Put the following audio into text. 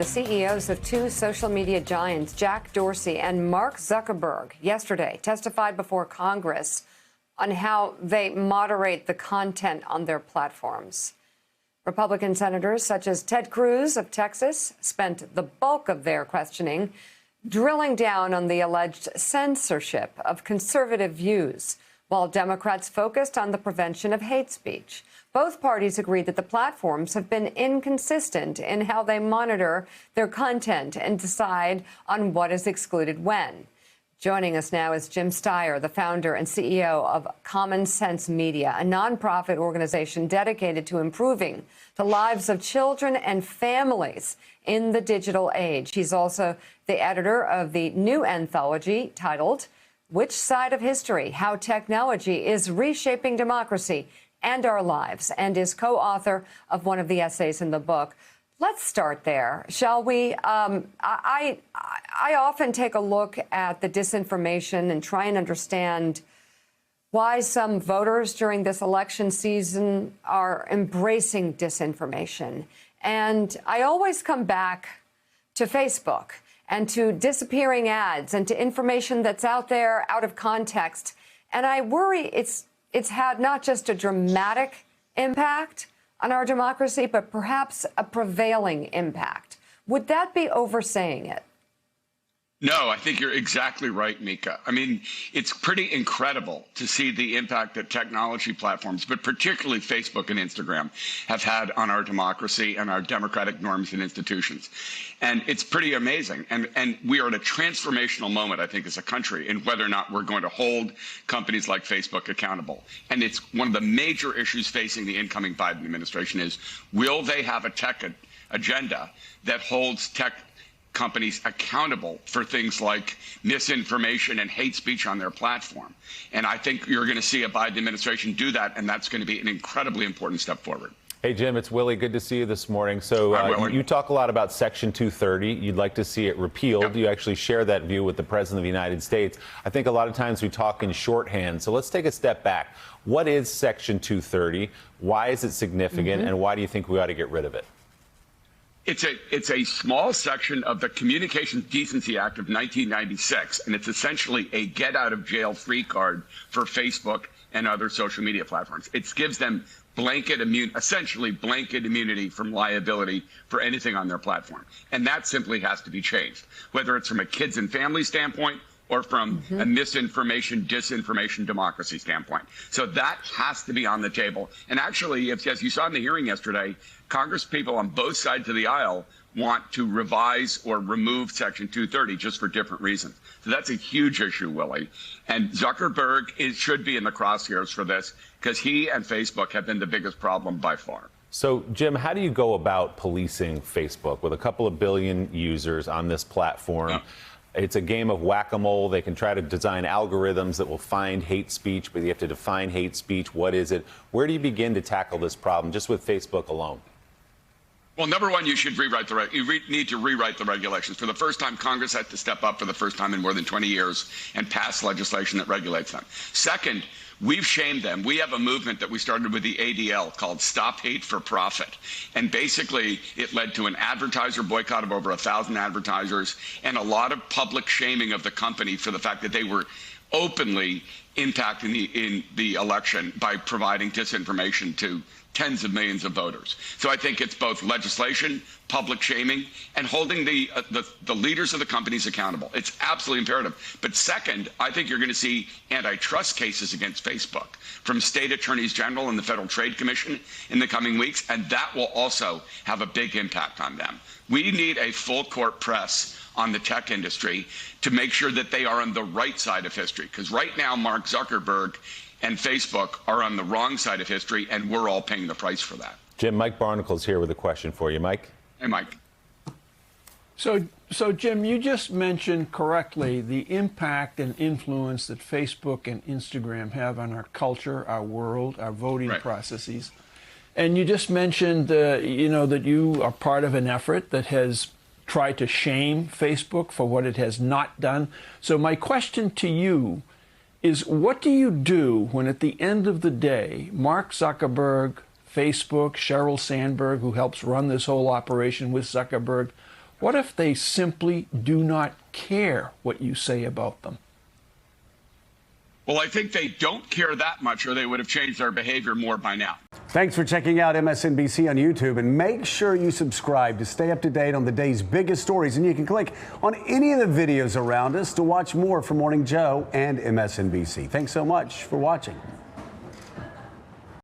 The CEOs of two social media giants, Jack Dorsey and Mark Zuckerberg, yesterday testified before Congress on how they moderate the content on their platforms. Republican senators such as Ted Cruz of Texas spent the bulk of their questioning drilling down on the alleged censorship of conservative views, while Democrats focused on the prevention of hate speech. Both parties agreed that the platforms have been inconsistent in how they monitor their content and decide on what is excluded when. Joining us now is Jim Steyer, the founder and CEO of Common Sense Media, a nonprofit organization dedicated to improving the lives of children and families in the digital age. He's also the editor of the new anthology titled Which Side of History? How Technology is Reshaping Democracy and Our Lives, and is co-author of one of the essays in the book. Let's start there, shall we? I often take a look at the disinformation and try and understand why some voters during this election season are embracing disinformation. And I always come back to Facebook and to disappearing ads and to information that's out there out of context. And I worry it's had not just a dramatic impact on our democracy, but perhaps a prevailing impact. Would that be oversaying it? No, I think you're exactly right, Mika. I mean, it's pretty incredible to see the impact that technology platforms, but particularly Facebook and Instagram, have had on our democracy and our democratic norms and institutions. And it's pretty amazing. And we are at a transformational moment, I think, as a country in whether or not we're going to hold companies like Facebook accountable. And it's one of the major issues facing the incoming Biden administration is, will they have a tech agenda that holds tech companies accountable for things like misinformation and hate speech on their platform? And I think you're going to see a Biden administration do that, and that's going to be an incredibly important step forward. Hey, Jim, it's Willie. Good to see you this morning. So you talk a lot about Section 230. You'd like to see it repealed. Yep. You actually share that view with the President of the United States. I think a lot of times we talk in shorthand. So let's take a step back. What is Section 230? Why is it significant? And why do you think we ought to get rid of it? It's a small section of the Communications Decency Act of 1996, and it's essentially a get-out-of-jail-free card for Facebook and other social media platforms. It gives them essentially blanket immunity from liability for anything on their platform. And that simply has to be changed, whether it's from a kids and family standpoint or from a misinformation, disinformation democracy standpoint. So that has to be on the table. And actually, as you saw in the hearing yesterday, Congress people on both sides of the aisle want to revise or remove Section 230 just for different reasons. So that's a huge issue, Willie. And Zuckerberg should be in the crosshairs for this because he and Facebook have been the biggest problem by far. So, Jim, how do you go about policing Facebook with a couple of billion users on this platform? Yeah. It's a game of whack-a-mole. They can try to design algorithms that will find hate speech, but you have to define hate speech. What is it? Where do you begin to tackle this problem just with Facebook alone? Well, number one, you should need to rewrite the regulations. For the first time, Congress had to step up for the first time in more than 20 years and pass legislation that regulates them. Second, we've shamed them. We have a movement that we started with the ADL called Stop Hate for Profit. And basically, it led to an advertiser boycott of over 1,000 advertisers and a lot of public shaming of the company for the fact that they were openly impacting the election by providing disinformation to tens of millions of voters. So I think it's both legislation, public shaming, and holding the leaders of the companies accountable. It's absolutely imperative. But second, I think you're going to see antitrust cases against Facebook from state attorneys general and the Federal Trade Commission in the coming weeks, and that will also have a big impact on them. We need a full court press on the tech industry to make sure that they are on the right side of history. Because right now, Mark Zuckerberg and Facebook are on the wrong side of history, and we're all paying the price for that. Jim, Mike Barnicle's here with a question for you. Mike? Hey, Mike. So Jim, you just mentioned correctly the impact and influence that Facebook and Instagram have on our culture, our world, our voting processes. And you just mentioned, that you are part of an effort that has tried to shame Facebook for what it has not done. So my question to you is, what do you do when at the end of the day, Mark Zuckerberg, Facebook, Sheryl Sandberg, who helps run this whole operation with Zuckerberg, What if they simply do not care what you say about them? Well, I think they don't care that much, or they would have changed their behavior more by now. Thanks for checking out MSNBC on YouTube, and make sure you subscribe to stay up to date on the day's biggest stories. And you can click on any of the videos around us to watch more from Morning Joe and MSNBC. Thanks so much for watching.